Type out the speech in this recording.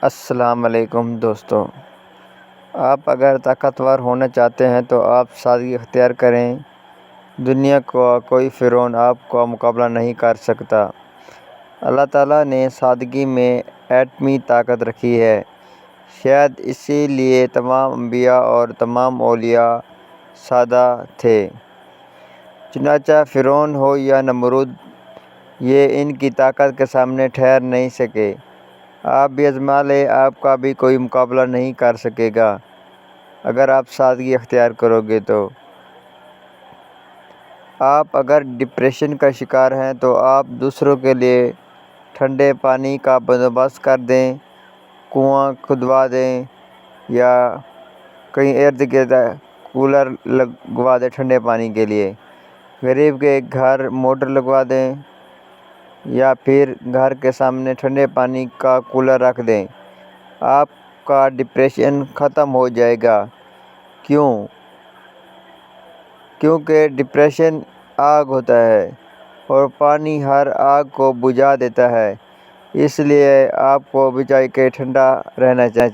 السلام علیکم دوستو، آپ اگر طاقتور ہونا چاہتے ہیں تو آپ سادگی اختیار کریں۔ دنیا کا کوئی فرعون آپ کا مقابلہ نہیں کر سکتا۔ اللہ تعالیٰ نے سادگی میں ایٹمی طاقت رکھی ہے۔ شاید اسی لیے تمام انبیاء اور تمام اولیاء سادہ تھے۔ چنانچہ فرعون ہو یا نمرود، یہ ان کی طاقت کے سامنے ٹھہر نہیں سکے۔ آپ بھی آزما لیں، آپ کا بھی کوئی مقابلہ نہیں کر سکے گا اگر آپ سادگی اختیار کرو گے تو۔ آپ اگر ڈپریشن کا شکار ہیں تو آپ دوسروں کے لیے ٹھنڈے پانی کا بندوبست کر دیں، کنواں کھدوا دیں یا کہیں ارد گرد کولر لگوا دیں ٹھنڈے پانی کے لیے۔ غریب کے گھر موٹر لگوا دیں یا پھر گھر کے سامنے ٹھنڈے پانی کا کولر رکھ دیں، آپ کا ڈپریشن ختم ہو جائے گا۔ کیونکہ ڈپریشن آگ ہوتا ہے اور پانی ہر آگ کو بجھا دیتا ہے، اس لیے آپ کو بچا کے ٹھنڈا رہنا چاہیے۔